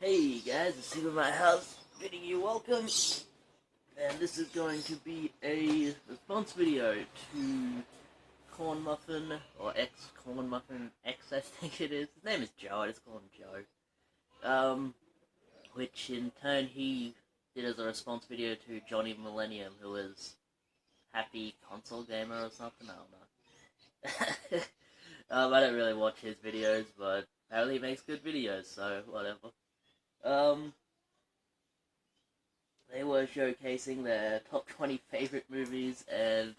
Hey guys, it's Steve at my house, bidding you welcome, and this is going to be a response video to Corn Muffin, or XCornmuffinX I think it is. His name is Joe, I just call him Joe. Which in turn he did as a response video to Johnny Millennium, who is Happy Console Gamer or something, I don't know. I don't really watch his videos, but apparently he makes good videos, so whatever. They were showcasing their top 20 favorite movies, and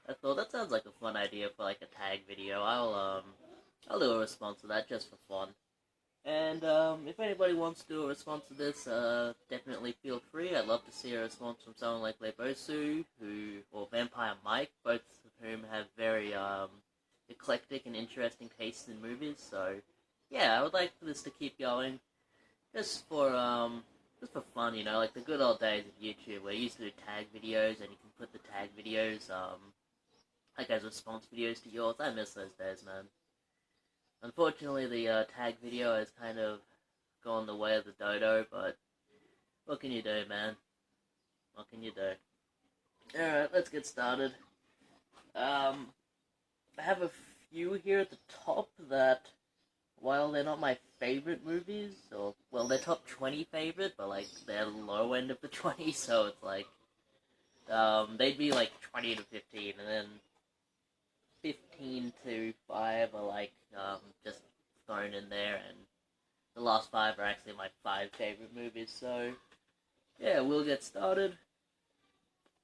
I thought that sounds like a fun idea for like a tag video. I'll do a response to that just for fun. And if anybody wants to do a response to this, definitely feel free. I'd love to see a response from someone like Lebosu, or Vampire Mike, both of whom have very eclectic and interesting tastes in movies. So yeah, I would like for this to keep going, just for fun, like the good old days of YouTube where you used to do tag videos and you can put the tag videos, like as response videos to yours. I miss those days, man. Unfortunately, the tag video has kind of gone the way of the dodo, but what can you do, man? What can you do? Alright, let's get started. I have a few here at the top that, while they're not my favorite movies, or, well, they're top 20 favorite, but, like, they're low end of the 20, so it's like, they'd be, like, 20 to 15, and then 15 to 5 are, like, just thrown in there, and the last 5 are actually my 5 favorite movies, so, yeah, we'll get started.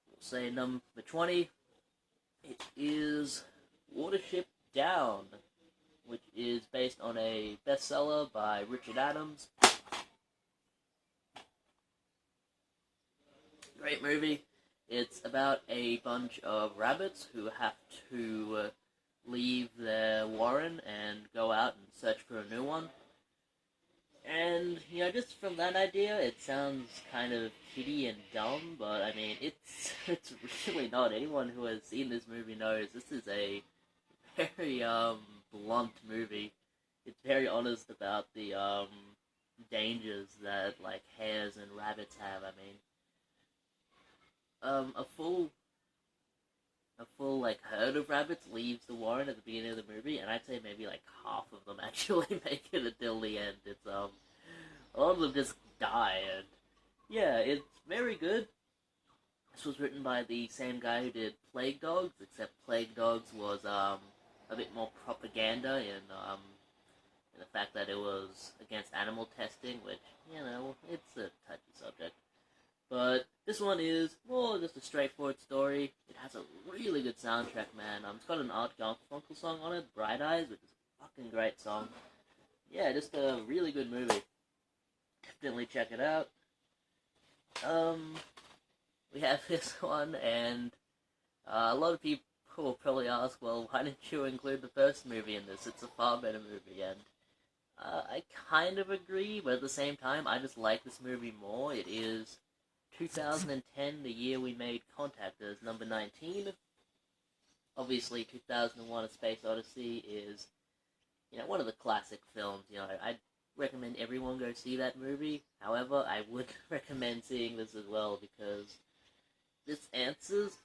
We'll say number 20, it is Watership Down, which is based on a bestseller by Richard Adams. Great movie. It's about a bunch of rabbits who have to leave their warren and go out and search for a new one. And, just from that idea, it sounds kind of kiddie and dumb, but, I mean, it's really not. Anyone who has seen this movie knows this is a very, blunt movie. It's very honest about the, dangers that, like, hares and rabbits have. I mean, a full, like, herd of rabbits leaves the warren at the beginning of the movie, and I'd say maybe, like, half of them actually make it until the end. It's, a lot of them just die, and, yeah, it's very good. This was written by the same guy who did Plague Dogs, except Plague Dogs was, a bit more propaganda in the fact that it was against animal testing, which, it's a touchy subject. But this one is more just a straightforward story. It has a really good soundtrack, man. It's got an Art Garfunkel song on it, Bright Eyes, which is a fucking great song. Yeah, just a really good movie. Definitely check it out. We have this one, and a lot of people will probably ask, well, why didn't you include the first movie in this? It's a far better movie, and I kind of agree, but at the same time, I just like this movie more. It is 2010, the year we made Contact, as number 19. Obviously, 2001: A Space Odyssey is, one of the classic films. I'd recommend everyone go see that movie. However, I would recommend seeing this as well, because this answers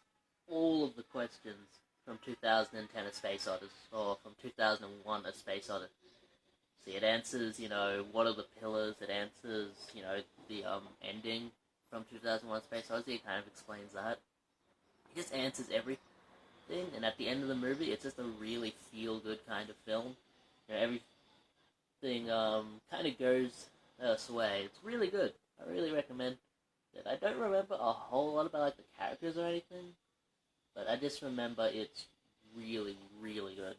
all of the questions from 2010: A Space Odyssey, or from 2001: A Space Odyssey. See, it answers, what are the pillars, it answers, the ending from 2001: Space Odyssey. It kind of explains that. It just answers everything, and at the end of the movie, it's just a really feel-good kind of film. Everything kind of goes its way. It's really good. I really recommend it. I don't remember a whole lot about, like, the characters or anything, but I just remember it's really, really good.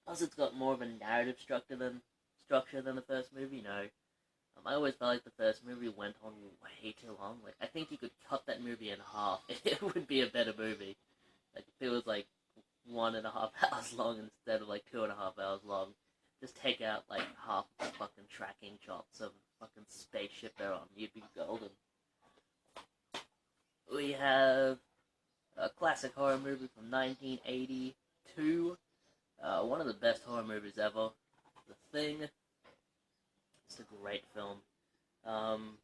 Plus, it's got more of a narrative structure than the first movie. I always felt like the first movie went on way too long. Like, I think you could cut that movie in half. It would be a better movie. Like, if it was, like, 1.5 hours long instead of, like, 2.5 hours long. Just take out, like, half of the fucking tracking shots of the fucking spaceship they're on. You'd be golden. We have a classic horror movie from 1982. One of the best horror movies ever. The Thing. It's a great film. Um,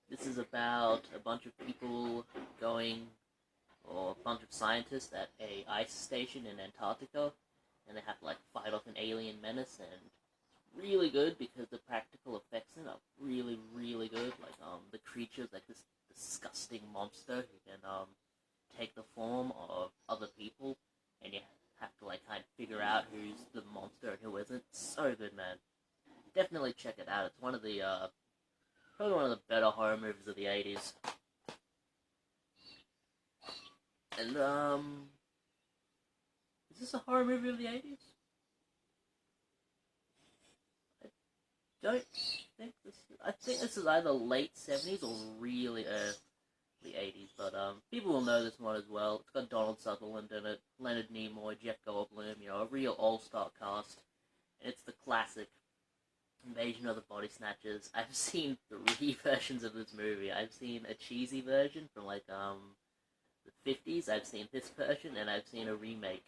this is about a bunch of people going, or a bunch of scientists at a ice station in Antarctica, and they have to like fight off an alien menace, and it's really good because the practical effects in it are really, really good. Like the creatures, like this disgusting monster who can take the form of other people, and you have to like kind of figure out who's the monster and who isn't. So good, man. Definitely check it out. It's one of the probably one of the better horror movies of the 80s. And is this a horror movie of the 80s? I don't think this is, I think this is either late 70s or really early 80s, but people will know this one as well. It's got Donald Sutherland in it, Leonard Nimoy, Jeff Goldblum, a real all-star cast. And it's the classic Invasion of the Body Snatchers. I've seen 3 versions of this movie. I've seen a cheesy version from like the 50s. I've seen this version, and I've seen a remake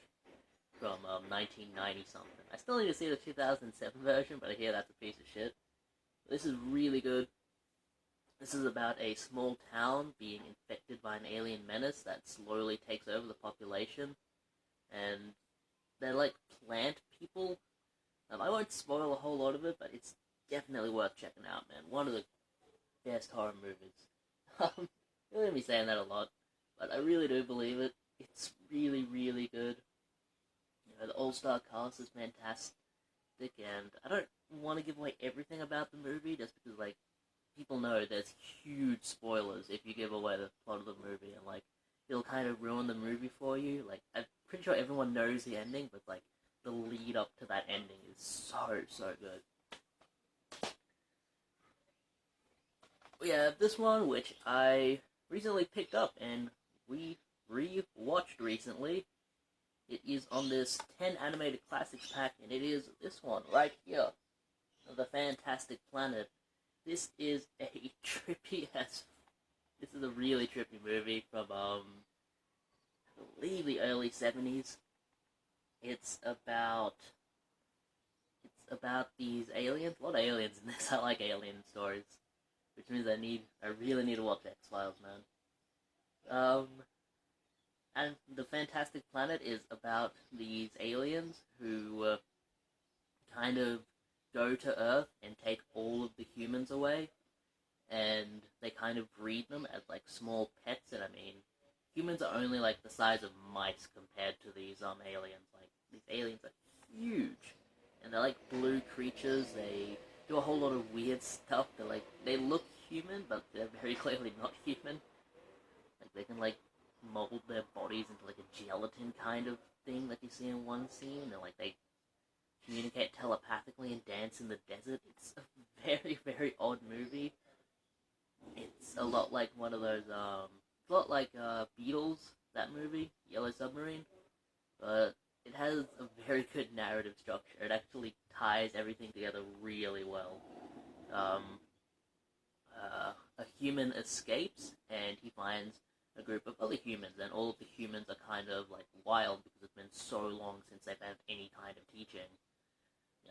from 1990 something. I still need to see the 2007 version, but I hear that's a piece of shit. This is really good. This is about a small town being infected by an alien menace that slowly takes over the population, and they're like plant people. I won't spoil a whole lot of it, but it's definitely worth checking out, man. One of the best horror movies. You'll hear me saying that a lot, but I really do believe it. It's really, really good. The all-star cast is fantastic, and I don't want to give away everything about the movie, just because, like, people know there's huge spoilers if you give away the plot of the movie, and, like, it'll kind of ruin the movie for you. Like, I'm pretty sure everyone knows the ending, but, like, the lead up to that ending is so good. We have this one, which I recently picked up and we re-watched recently. It is on this 10 animated classics pack, and it is this one right here, The Fantastic Planet. This is a trippy ass. This is a really trippy movie from I believe the early 70s. It's about these aliens. A lot of aliens in this. I like alien stories, which means I really need to watch X-Files, man. And The Fantastic Planet is about these aliens who kind of go to Earth and take all of the humans away, and they kind of breed them as like small pets. And I mean, humans are only like the size of mice compared to these aliens. Like, these aliens are huge, and they're like blue creatures. They do a whole lot of weird stuff. They look human, but they're very clearly not human. Like, they can like mold their bodies into like a gelatin kind of thing that you see in one scene, and like they communicate telepathically and dance in the desert. It's a very, very odd movie. It's a lot like one of those it's a lot like Beatles, that movie, Yellow Submarine, but it has a very good narrative structure. It actually ties everything together really well. A human escapes, and he finds a group of other humans, and all of the humans are kind of like wild because it's been so long since they've had any kind of teaching.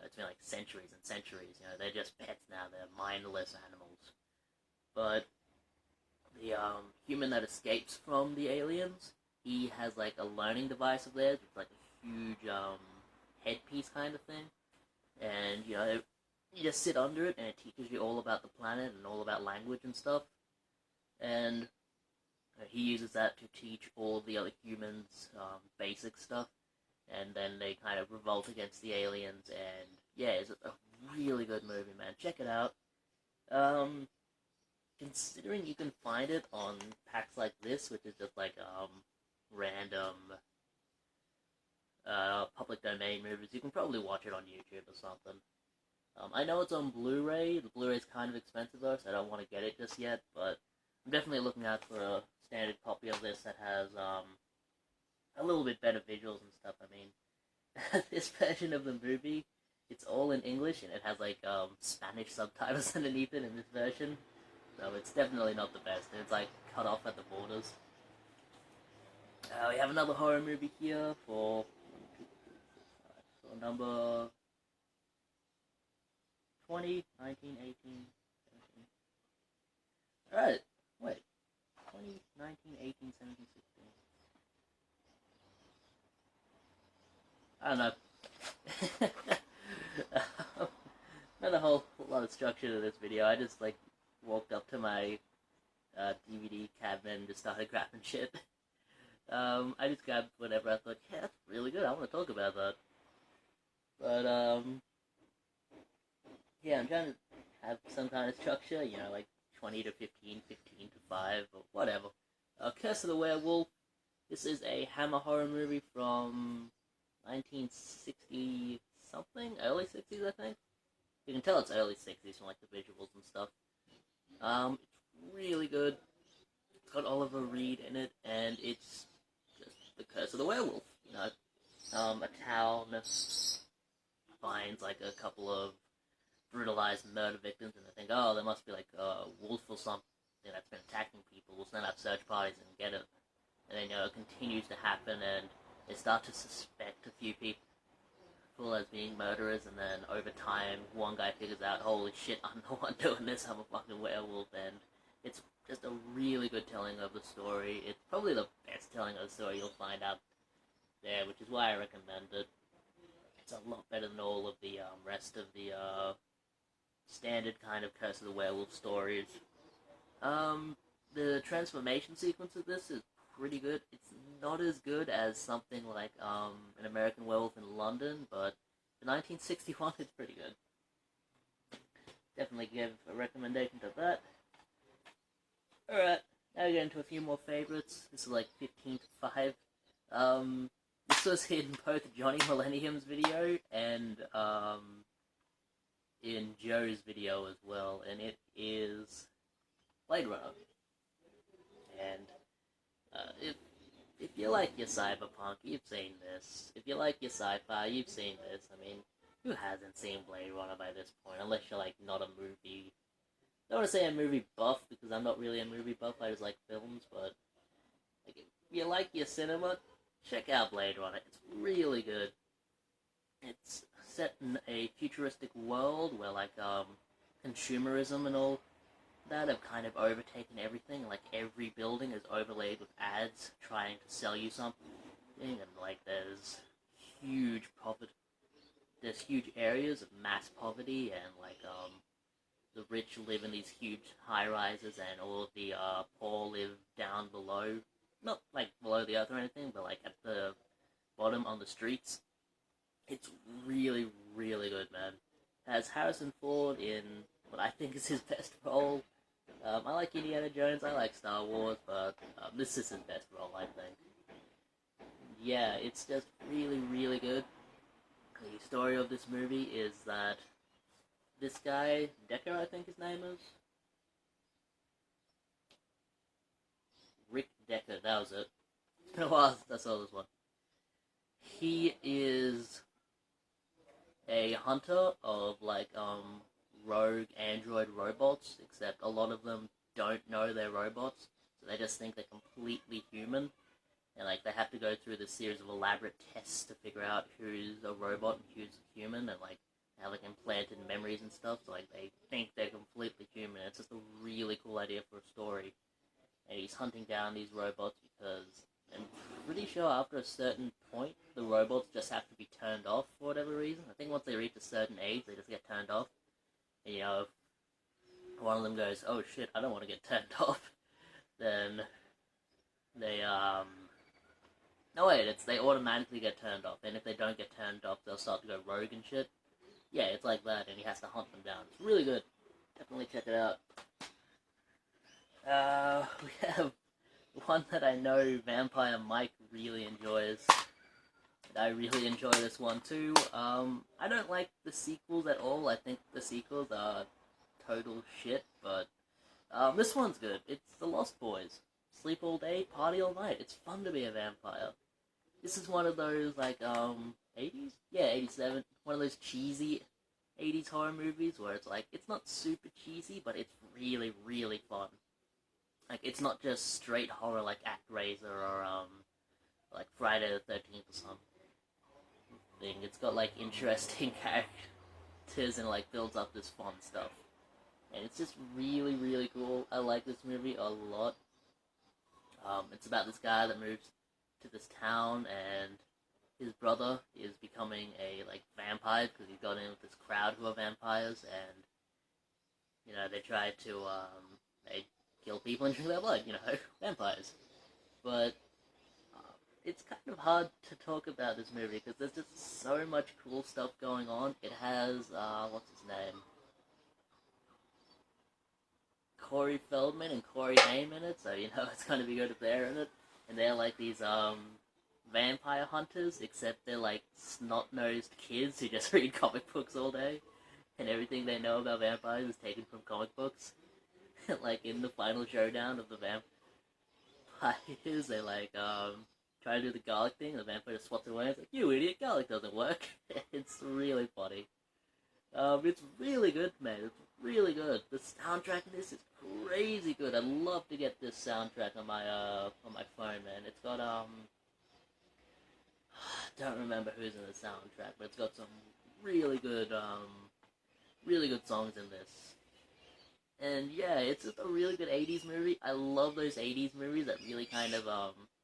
It's been like centuries and centuries. They're just pets now. They're mindless animals. But the human that escapes from the aliens, he has like a learning device of theirs, with like a huge headpiece kind of thing, and you just sit under it, and it teaches you all about the planet and all about language and stuff. And he uses that to teach all of the other humans basic stuff, and then they kind of revolt against the aliens. And yeah, it's a really good movie, man. Check it out. Considering you can find it on packs like this, which is just like random public domain movies, you can probably watch it on YouTube or something. I know it's on Blu-ray. The Blu-ray's kind of expensive though, so I don't want to get it just yet, but I'm definitely looking out for a standard copy of this that has a little bit better visuals and stuff. I mean, this version of the movie, it's all in English, and it has like Spanish subtitles underneath it in this version. So it's definitely not the best, and it's like cut off at the borders. We have another horror movie here for number 20, 19, 18, 17. Alright, wait. 20, 19, 18, 17, 16. I don't know. Not a whole lot of structure to this video. I just, like, walked up to my DVD cabinet and just started grabbing shit. I just grabbed whatever I thought, yeah, that's really good, I want to talk about that. But, yeah, I'm trying to have some kind of structure, you know, like 20 to 15, 15 to 5, or whatever. Curse of the Werewolf. This is a Hammer horror movie from 1960-something? Early 60s, I think? You can tell it's early 60s from, like, the visuals and stuff. It's really good. It's got Oliver Reed in it, and it's just the Curse of the Werewolf, you know. A town finds, like, a couple of brutalized murder victims, and they think, oh, there must be, like, a wolf or something that's been attacking people. We'll send out search parties and get it. And then, you know, it continues to happen, and they start to suspect a few people as being murderers, and then over time, one guy figures out, holy shit, I'm the one doing this, I'm a fucking werewolf, and it's just a really good telling of the story. It's probably the best telling of the story you'll find out there, which is why I recommend it. It's a lot better than all of the rest of the standard kind of Curse of the Werewolf stories. The transformation sequence of this is pretty good. It's not as good as something like An American Werewolf in London, but for 1961 it's pretty good. Definitely give a recommendation to that. Alright, now we get into a few more favorites. This is like 15 to 5. This was in both Johnny Millennium's video and in Joe's video as well, and it is Blade Runner. And if you like your cyberpunk, you've seen this. If you like your sci-fi, you've seen this. I mean, who hasn't seen Blade Runner by this point? Unless you're, like, not a movie... I don't want to say a movie buff, because I'm not really a movie buff, I just like films, but... like, if you like your cinema, check out Blade Runner. It's really good. It's set in a futuristic world where, like, consumerism and all that have kind of overtaken everything. Like, every building is overlaid with ads trying to sell you something, and, like, there's huge areas of mass poverty, and, like, the rich live in these huge high-rises, and all of the poor live down below. Not, like, below the earth or anything, but, like, at the bottom on the streets. It's really, really good, man. It has Harrison Ford in what I think is his best role. I like Indiana Jones, I like Star Wars, but this is his best role, I think. Yeah, it's just really, really good. The story of this movie is that this guy, Decker, I think his name is? Rick Decker, that was it. It's been a while since I saw this one. He is a hunter of, like, rogue android robots, except a lot of them don't know they're robots, so they just think they're completely human, and, like, they have to go through this series of elaborate tests to figure out who's a robot and who's a human, and, like, they have, like, implanted memories and stuff, so, like, they think they're completely human. It's just a really cool idea for a story, and he's hunting down these robots because I'm pretty sure after a certain point, the robots just have to be turned off for whatever reason. I think once they reach a certain age, they just get turned off. And, you know, if one of them goes, oh shit, I don't want to get turned off, then they, no wait, they automatically get turned off, and if they don't get turned off, they'll start to go rogue and shit. Yeah, it's like that, and he has to hunt them down. It's really good. Definitely check it out. We have one that I know Vampire Mike really enjoys. And I really enjoy this one too. I don't like the sequels at all. I think the sequels are total shit, but this one's good. It's The Lost Boys. Sleep all day, party all night. It's fun to be a vampire. This is one of those, like, 80s? Yeah, 87. One of those cheesy 80s horror movies where it's like, it's not super cheesy, but it's really, really fun. Like, it's not just straight horror like ActRaiser or, like Friday the 13th or something. It's got, like, interesting hunters and like builds up this fun stuff. And it's just really, really cool. I like this movie a lot. It's about this guy that moves to this town, and his brother is becoming a like vampire because he got in with this crowd who are vampires, and they try to they kill people and drink their blood. Vampires. But it's kind of hard to talk about this movie because there's just so much cool stuff going on. It has what's his name? Corey Feldman and Corey Haim in it, so it's gonna be good if they're in it. And they're like these vampire hunters, except they're like snot-nosed kids who just read comic books all day, and everything they know about vampires is taken from comic books. Like in the final showdown of the vampires, they like try to do the garlic thing, and the vampire just swats away. It's like, you idiot, garlic doesn't work. It's really funny. It's really good, man. It's really good. The soundtrack in this is crazy good. I'd love to get this soundtrack on my phone, man. It's got I don't remember who's in the soundtrack, but it's got some really good songs in this. And yeah, it's just a really good 80s movie. I love those 80s movies that really kind of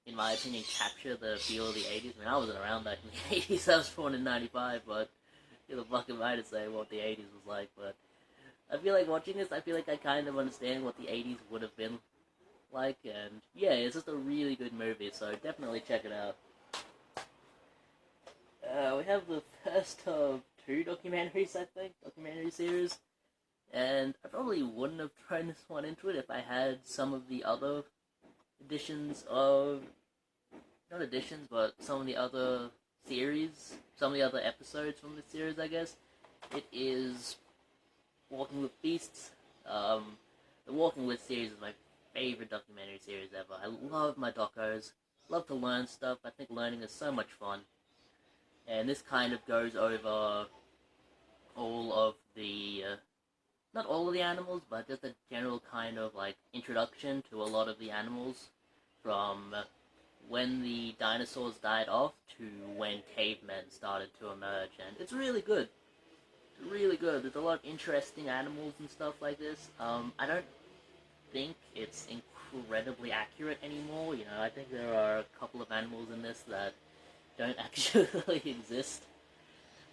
in my opinion capture the feel of the 80s. I mean, I wasn't around back in the 80s. I was born in 95, but who the fuck am I to say what the 80s was like? But I feel like watching this, I feel like I kind of understand what the 80s would have been like, and yeah, it's just a really good movie, so definitely check it out. We have the first of two documentaries, I think, documentary series, and I probably wouldn't have thrown this one into it if I had some of the other editions of, not editions, but some of the other series, some of the other episodes from the series, I guess. It is Walking with Beasts. The Walking with series is my favorite documentary series ever. I love my docos. Love to learn stuff. I think learning is so much fun. And this kind of goes over all of the, not all of the animals, but just a general kind of like introduction to a lot of the animals from when the dinosaurs died off to when cavemen started to emerge. And it's really good. Really good. There's a lot of interesting animals and stuff like this. I don't think it's incredibly accurate anymore. I think there are a couple of animals in this that don't actually exist.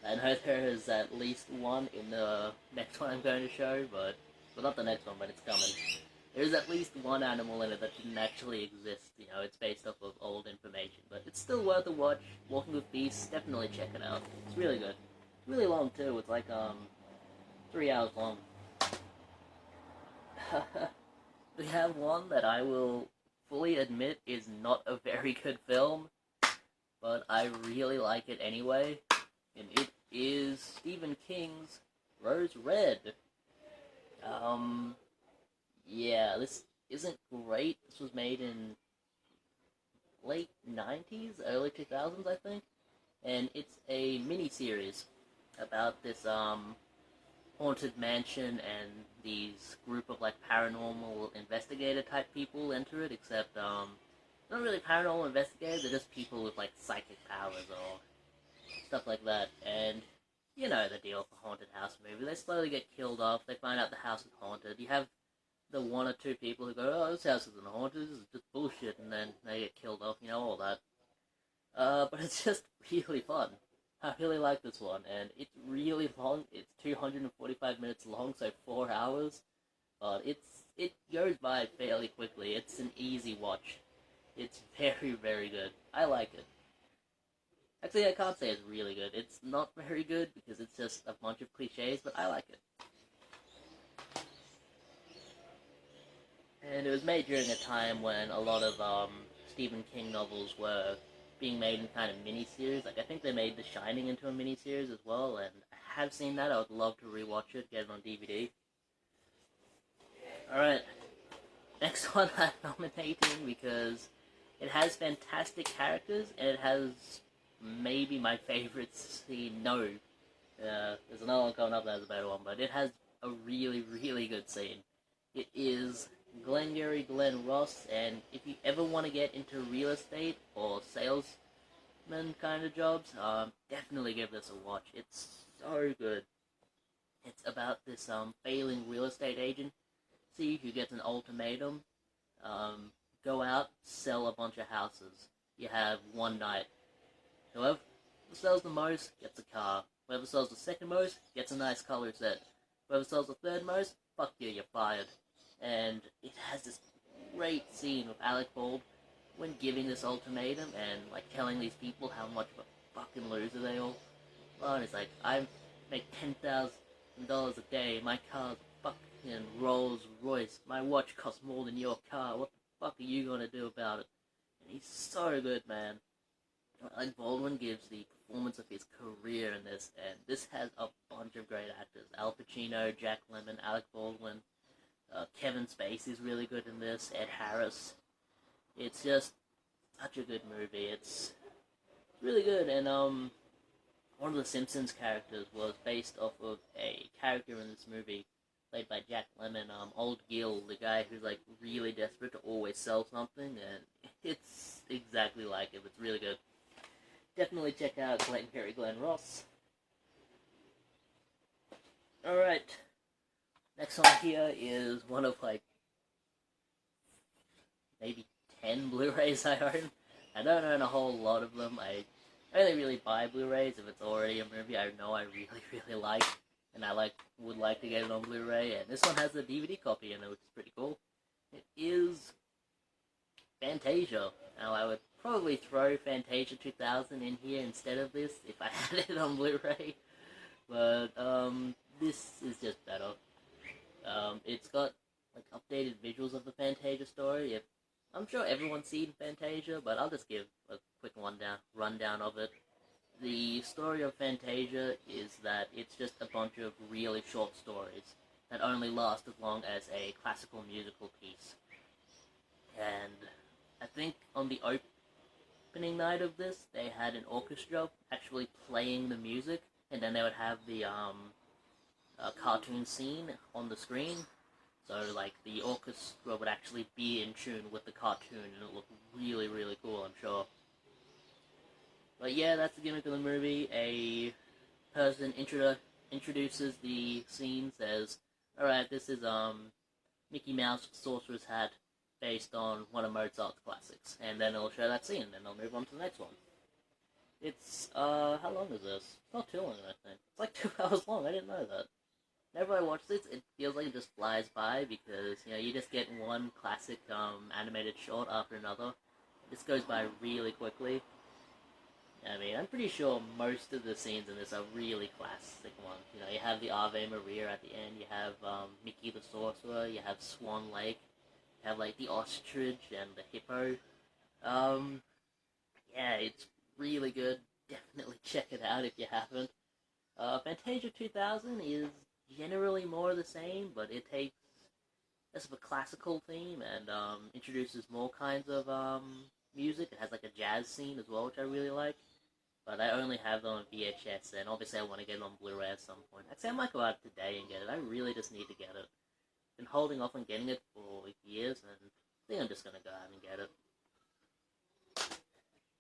I know there is at least one in the next one I'm going to show, but well, not the next one, but it's coming. There's at least one animal in it that didn't actually exist. It's based off of old information, but it's still worth a watch. Walking with Beasts, definitely check it out. It's really good. Really long too. It's like 3 hours long. We have one that I will fully admit is not a very good film, but I really like it anyway, and it is Stephen King's Rose Red. Yeah, this isn't great. This was made in late 90s, early 2000s, I think, and it's a mini-series about this haunted mansion, and these group of like paranormal investigator type people enter it, except not really paranormal investigators, they're just people with like psychic powers or stuff like that. And you know the deal for haunted house movie, they slowly get killed off, they find out the house is haunted, you have the one or two people who go, oh, this house isn't haunted, this is just bullshit, and then they get killed off, all that. But it's just really fun. I really like this one, and it's really long. It's 245 minutes long, so 4 hours. But it goes by fairly quickly. It's an easy watch. It's very, very good. I like it. Actually, I can't say it's really good. It's not very good because it's just a bunch of cliches, but I like it. And it was made during a time when a lot of Stephen King novels were being made in kind of mini-series. Like, I think they made The Shining into a mini-series as well, and I have seen that. I would love to rewatch it, get it on DVD. Alright, next one I'm nominating because it has fantastic characters, and it has maybe my favorite scene. No, there's another one coming up that has a better one, but it has a really, really good scene. It is Glengarry Glen Ross, and if you ever want to get into real estate or salesman kind of jobs, definitely give this a watch. It's so good. It's about this failing real estate agency who gets an ultimatum. Um, Go out, sell a bunch of houses. You have one night. Whoever sells the most gets a car. Whoever sells the second most gets a nice color set. Whoever sells the third most, fuck you, you're fired. And it has this great scene with Alec Baldwin when giving this ultimatum and like telling these people how much of a fucking loser they all are. And it's like, I make $10,000 a day. My car's a fucking Rolls Royce. My watch costs more than your car. What the fuck are you gonna do about it? And he's so good, man. Like Baldwin gives the performance of his career in this, and this has a bunch of great actors: Al Pacino, Jack Lemmon, Alec Baldwin, Kevin Spacey's really good in this, Ed Harris. It's just such a good movie. It's really good, and one of the Simpsons characters was based off of a character in this movie played by Jack Lemmon, Old Gil, the guy who's like really desperate to always sell something, and it's exactly like it. It's really good. Definitely check out Glenn Ross. Alright. Next on here is one of like maybe 10 Blu-rays I own. I don't own a whole lot of them. I only really buy Blu-rays if it's already a movie I know I really, really like, and I would like to get it on Blu-ray, and this one has a DVD copy in it, which is pretty cool. It is Fantasia. Now, I would probably throw Fantasia 2000 in here instead of this if I had it on Blu-ray, but this is just better. It's got like updated visuals of the Fantasia story. I'm sure everyone's seen Fantasia, but I'll just give a quick rundown of it. The story of Fantasia is that it's just a bunch of really short stories that only last as long as a classical musical piece. And I think on the opening night of this, they had an orchestra actually playing the music, and then they would have the cartoon scene on the screen. So, like, the orchestra would actually be in tune with the cartoon, and it looked really, really cool, I'm sure. But yeah, that's the gimmick of the movie. A person introduces the scene, says, alright, this is, Mickey Mouse Sorcerer's Hat, based on one of Mozart's classics. And then it'll show that scene, and then they'll move on to the next one. It's, how long is this? It's not too long, I think. It's like 2 hours long, I didn't know that. Whenever I watch this, it feels like it just flies by, because, you know, you just get one classic, animated short after another. This goes by really quickly. I mean, I'm pretty sure most of the scenes in this are really classic ones. You know, you have the Ave Maria at the end, you have, Mickey the Sorcerer, you have Swan Lake, you have, like, the ostrich and the hippo. Yeah, it's really good. Definitely check it out if you haven't. Fantasia 2000 is generally more of the same, but it takes less of a classical theme and introduces more kinds of music. It has like a jazz scene as well, which I really like. But I only have them on VHS, and obviously I want to get it on Blu-ray at some point. Actually, I might go out today and get it. I really just need to get it. Been holding off on getting it for years, and I think I'm just gonna go out and get it.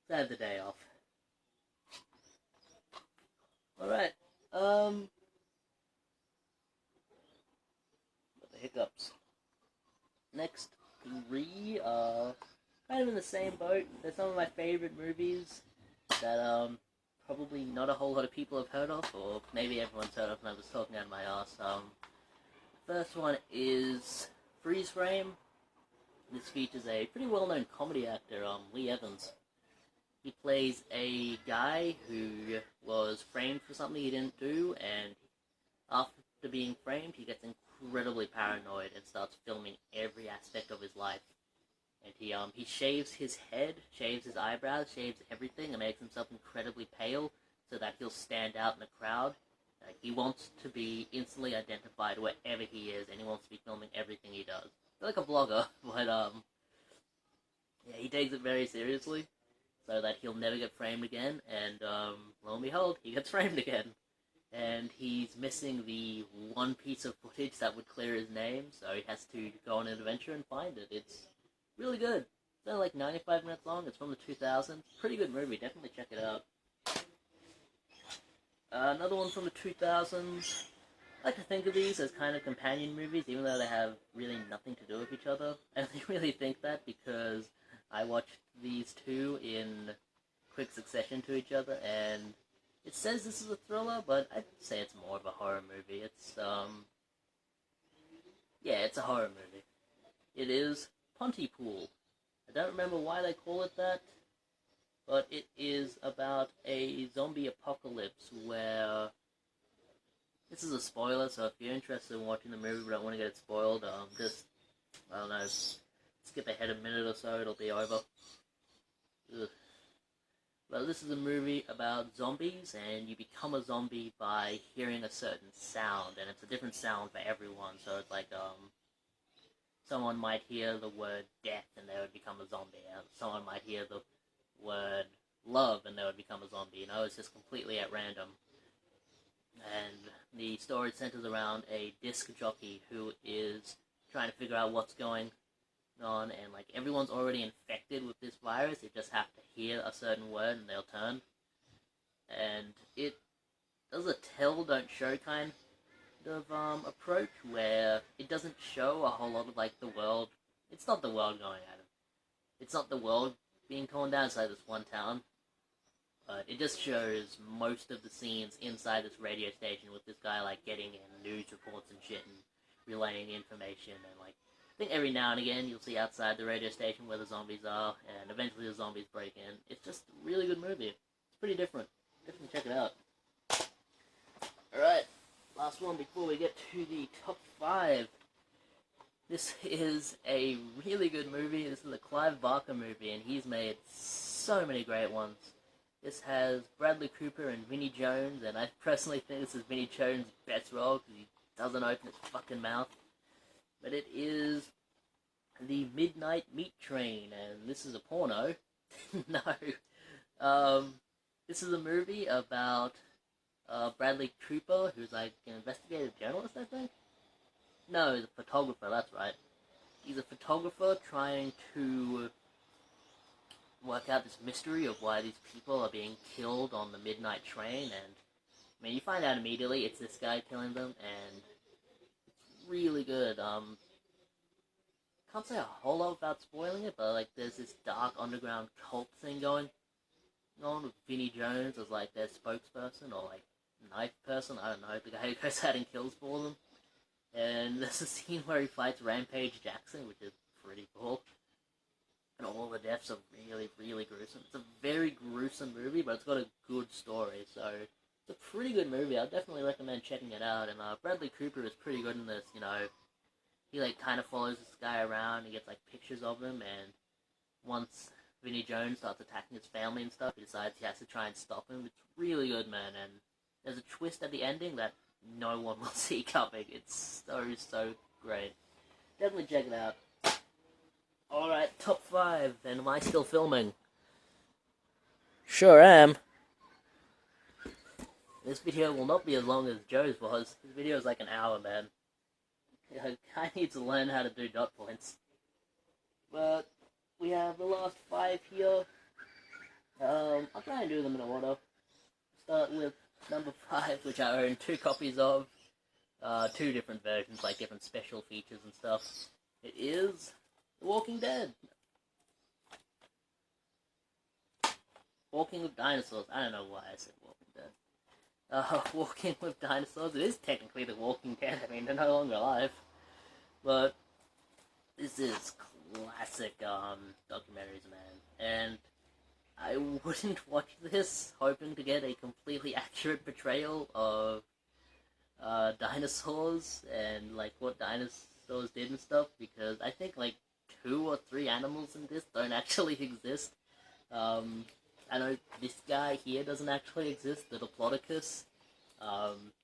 So I have the day off. Alright, the hiccups. Next 3 are kind of in the same boat. They're some of my favorite movies that probably not a whole lot of people have heard of, or maybe everyone's heard of and I was talking out of my ass. First one is Freeze Frame. This features a pretty well-known comedy actor, Lee Evans. He plays a guy who was framed for something he didn't do, and after being framed, he gets incredibly paranoid and starts filming every aspect of his life. And he shaves his head, shaves his eyebrows, shaves everything, and makes himself incredibly pale so that he'll stand out in the crowd. He wants to be instantly identified wherever he is, and he wants to be filming everything he does. He's like a vlogger, but yeah, he takes it very seriously, so that he'll never get framed again, and lo and behold, he gets framed again. And he's missing the one piece of footage that would clear his name, so he has to go on an adventure and find it. It's really good. It's only like 95 minutes long, it's from the 2000s. Pretty good movie, definitely check it out. Another one from the 2000s, I like to think of these as kind of companion movies, even though they have really nothing to do with each other. I only really think that because I watched these two in quick succession to each other, and it says this is a thriller, but I'd say it's more of a horror movie. Yeah, it's a horror movie. It is Pontypool. I don't remember why they call it that, but it is about a zombie apocalypse where... This is a spoiler, so if you're interested in watching the movie but don't want to get it spoiled, just, I don't know, skip ahead a minute or so, it'll be over. Ugh. Well, this is a movie about zombies, and you become a zombie by hearing a certain sound, and it's a different sound for everyone, so it's like, someone might hear the word death and they would become a zombie, and someone might hear the word love and they would become a zombie, you know, it's just completely at random. And the story centers around a disc jockey who is trying to figure out what's going on, and like everyone's already infected with this virus, they just have to hear a certain word and they'll turn. And it does a tell don't show kind of approach where it doesn't show a whole lot of like the world. It's not the world going at it. It's not the world being torn down inside this one town. But it just shows most of the scenes inside this radio station with this guy, like, getting in news reports and shit and relaying information. And, like, I think every now and again you'll see outside the radio station where the zombies are, and eventually the zombies break in. It's just a really good movie. It's pretty different. Definitely check it out. Alright, last one before we get to the top 5. This is a really good movie. This is a Clive Barker movie, and he's made so many great ones. This has Bradley Cooper and Vinnie Jones, and I personally think this is Vinnie Jones' best role because he doesn't open his fucking mouth. But it is The Midnight Meat Train, and this is a porno. No. This is a movie about Bradley Cooper, who's like an investigative journalist, I think? No, he's a photographer, that's right. He's a photographer trying to work out this mystery of why these people are being killed on the midnight train, and I mean, you find out immediately it's this guy killing them, and it's really good. Can't say a whole lot without spoiling it, but like there's this dark underground cult thing going on with Vinnie Jones as like their spokesperson or like knife person, I don't know, the guy who goes out and kills for them. And there's a scene where he fights Rampage Jackson, which is pretty cool. And all the deaths are really, really gruesome. It's a very gruesome movie, but it's got a good story, so it's a pretty good movie. I'd definitely recommend checking it out. And Bradley Cooper is pretty good in this, you know. He like kind of follows this guy around, he gets like pictures of him, and once Vinnie Jones starts attacking his family and stuff, he decides he has to try and stop him. It's really good, man, and there's a twist at the ending that no one will see coming. It's so great. Definitely check it out. Alright, top 5, and am I still filming? Sure am. This video will not be as long as Joe's was. This video is like an hour, man. I need to learn how to do dot points. But we have the last 5 here. I'll try and do them in order. Start with number 5, which I own 2 copies of. 2 different versions, like different special features and stuff. It is The Walking Dead. Walking with Dinosaurs. I don't know why I said Walking Dead. Walking with Dinosaurs. It is technically The Walking Dead. I mean, they're no longer alive. But this is classic documentaries, man. And I wouldn't watch this hoping to get a completely accurate portrayal of dinosaurs and like what dinosaurs did and stuff, because I think like 2 or 3 animals in this don't actually exist. I know this guy here doesn't actually exist, the Diplodocus.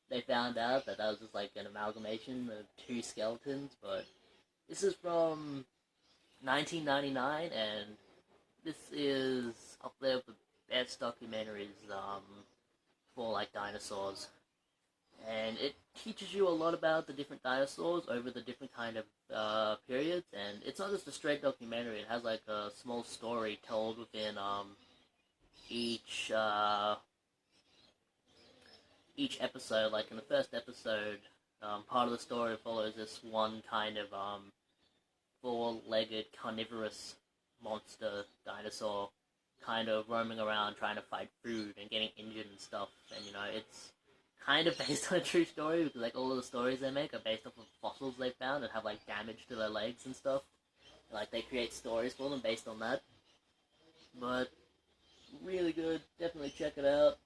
They found out that was just like an amalgamation of 2 skeletons, but this is from 1999, and this is up there with the best documentaries for like dinosaurs. And it teaches you a lot about the different dinosaurs over the different kind of periods, and it's not just a straight documentary, it has like a small story told within each episode. Like in the first episode, Part of the story follows this one kind of four-legged carnivorous monster dinosaur kind of roaming around trying to fight food and getting injured and stuff. And it's kind of based on a true story because like all of the stories they make are based off of fossils they found and have like damage to their legs and stuff. And, like they create stories for them based on that. But really good. Definitely check it out.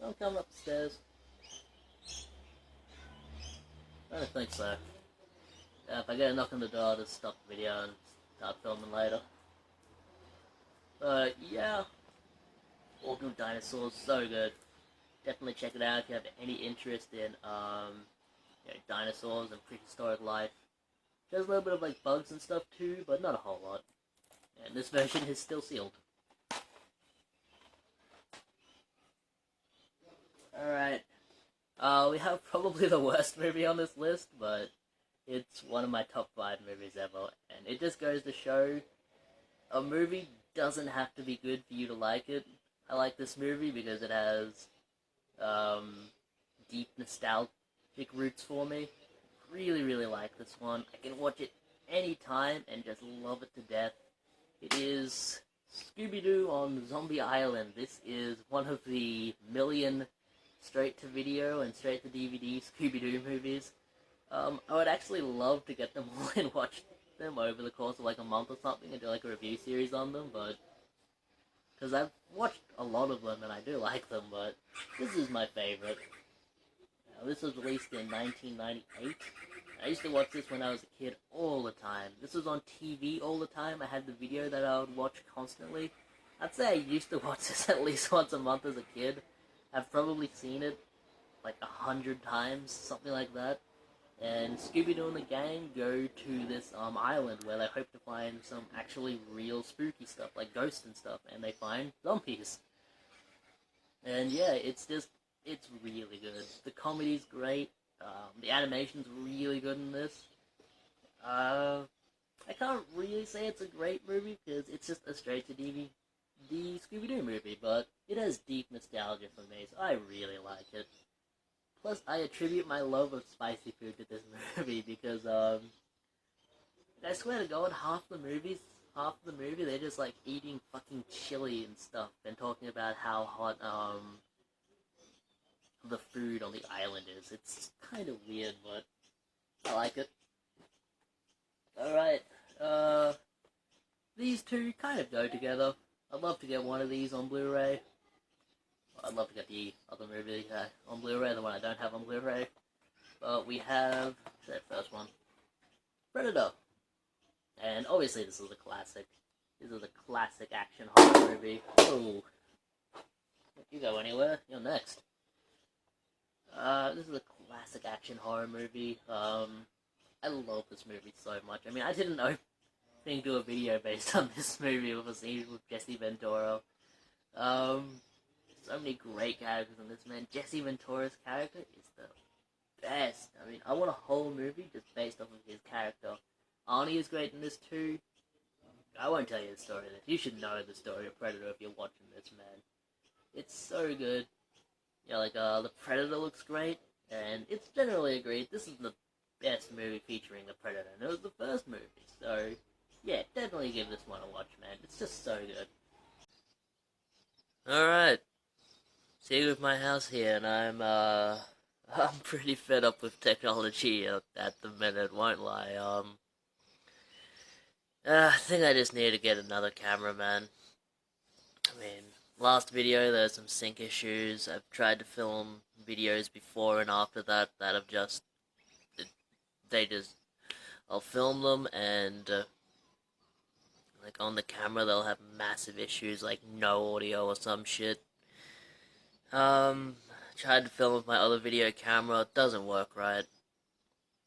I'm coming up the stairs. I don't think so. If I get a knock on the door, I'll just stop the video and start filming later. But yeah, all good Dinosaurs, so good. Definitely check it out if you have any interest in dinosaurs and prehistoric life. There's a little bit of like bugs and stuff too, but not a whole lot. And this version is still sealed. Alright. We have probably the worst movie on this list, but it's one of my top 5 movies ever. And it just goes to show a movie doesn't have to be good for you to like it. I like this movie because it has deep nostalgic roots for me. Really, really like this one. I can watch it anytime and just love it to death. It is ScoobyDoo on Zombie Island. This is one of the million straight-to-video and straight-to-DVD Scooby-Doo movies. I would actually love to get them all and watch them over the course of like a month or something and do like a review series on them, but because I've watched a lot of them and I do like them, but this is my favorite. Now, this was released in 1998. I used to watch this when I was a kid all the time. This was on TV all the time. I had the video that I would watch constantly. I'd say I used to watch this at least once a month as a kid. I've probably seen it like 100 times, something like that. And Scooby-Doo and the gang go to this island where they hope to find some actually real spooky stuff, like ghosts and stuff, and they find zombies. And yeah, it's really good. The comedy's great. The animation's really good in this. I can't really say it's a great movie because it's just a straight-to-DVD Scooby-Doo movie, but it has deep nostalgia for me, so I really like it. Plus, I attribute my love of spicy food to this movie because, I swear to God, half the movie, they're just, like, eating fucking chili and stuff and talking about how hot, the food on the island is. It's kind of weird, but I like it. Alright, these two kind of go together. I'd love to get one of these on Blu-ray. I'd love to get the other movie on Blu-ray, the one I don't have on Blu-ray. But we have that first one, Predator. And obviously this is a classic. This is a classic action horror movie. Oh, don't you go anywhere, you're next. This is a classic action horror movie. I love this movie so much. I mean, I didn't know think do a video based on this movie with a scene with Jesse Ventura. So many great characters in this, man. Jesse Ventura's character is the best. I mean, I want a whole movie just based off of his character. Arnie is great in this too. I won't tell you the story of this. You should know the story of Predator if you're watching this, man. It's so good. Yeah, like, the Predator looks great, and it's generally agreed this is the best movie featuring the Predator, and it was the first movie, so yeah, definitely give this one a watch, man. It's just so good. Alright. See with my house here, and I'm pretty fed up with technology at the minute, won't lie. I think I just need to get another camera, man. I mean, last video there's some sync issues. I've tried to film videos before and after that have just, I'll film them and, like on the camera they'll have massive issues, like no audio or some shit. Tried to film with my other video camera, it doesn't work right.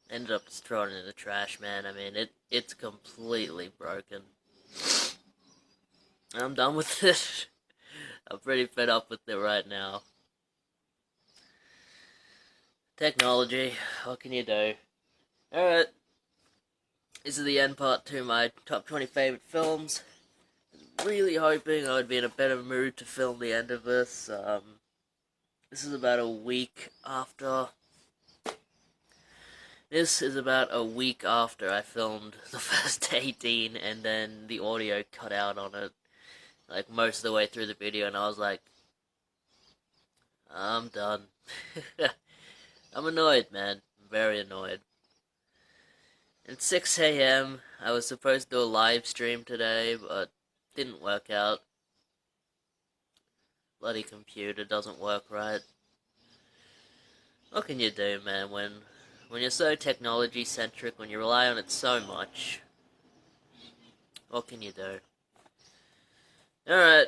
Ended up just throwing it in the trash, man. I mean, it's completely broken. I'm done with it. I'm pretty fed up with it right now. Technology, what can you do? Alright. This is the end part to my top 20 favorite films. I was really hoping I would be in a better mood to film the end of this. This is about a week after This is about a week after I filmed the first 18, and then the audio cut out on it, like, most of the way through the video, and I was like, I'm done. I'm annoyed, man. I'm very annoyed. It's 6 a.m. I was supposed to do a live stream today, but didn't work out. Bloody computer doesn't work right. What can you do, man, when you're so technology-centric, when you rely on it so much? What can you do? Alright,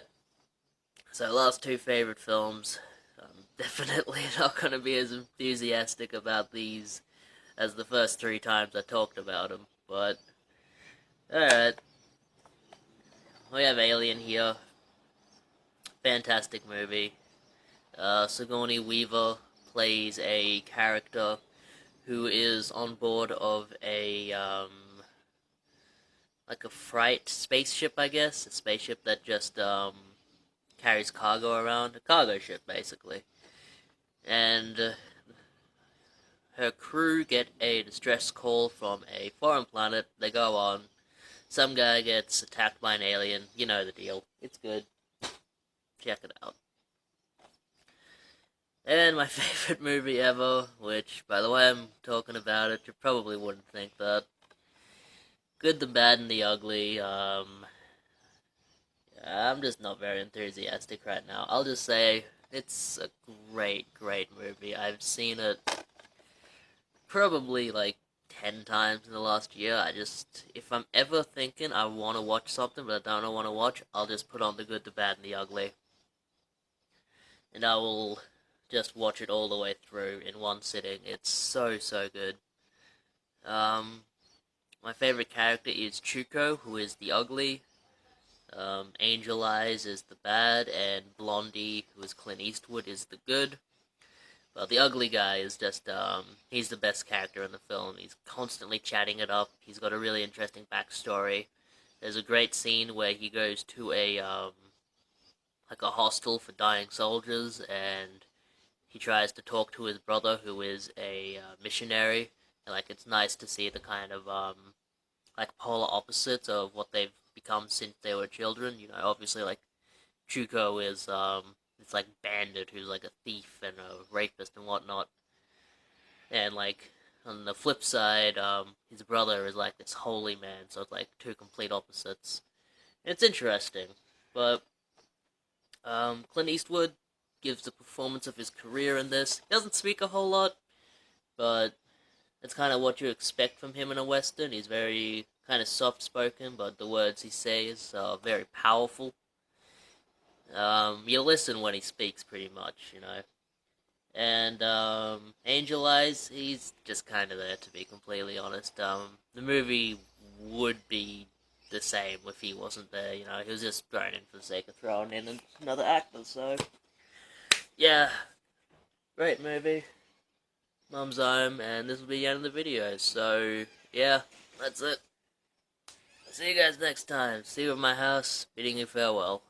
so last two favorite films. I'm definitely not going to be as enthusiastic about these as the first three times I talked about them, but alright. We have Alien here. Fantastic movie. Sigourney Weaver plays a character who is on board of a, like a freight spaceship, I guess. A spaceship that just, carries cargo around. A cargo ship, basically. And her crew get a distress call from a foreign planet. They go on. Some guy gets attacked by an alien. You know the deal. It's good. Check it out. And my favorite movie ever, which, by the way I'm talking about it, you probably wouldn't think that. Good, the Bad, and the Ugly. I'm just not very enthusiastic right now. I'll just say, it's a great, great movie. I've seen it probably, like, 10 times in the last year. If I'm ever thinking I want to watch something but I don't know what to watch, I'll just put on The Good, the Bad, and the Ugly. And I will just watch it all the way through in one sitting. It's so, so good. My favorite character is Chuko, who is the ugly. Angel Eyes is the bad, and Blondie, who is Clint Eastwood, is the good. But the ugly guy is just, he's the best character in the film. He's constantly chatting it up. He's got a really interesting backstory. There's a great scene where he goes to like a hostel for dying soldiers, and he tries to talk to his brother, who is a missionary. And, like, it's nice to see the kind of, like, polar opposites of what they've become since they were children. You know, obviously, like, Chuko is, it's like Bandit, who's like a thief and a rapist and whatnot. And, like, on the flip side, his brother is like this holy man, so it's like two complete opposites. And it's interesting, but, Clint Eastwood gives the performance of his career in this. He doesn't speak a whole lot, but that's kind of what you expect from him in a Western. He's very kind of soft-spoken, but the words he says are very powerful. You listen when he speaks, pretty much, you know. And, Angel Eyes, he's just kind of there, to be completely honest. The movie would be the same if he wasn't there, you know. He was just thrown in for the sake of throwing in another actor, so. Yeah. Great movie. Mum's home, and this will be the end of the video, so, yeah, that's it. See you guys next time. See you at my house, bidding you farewell.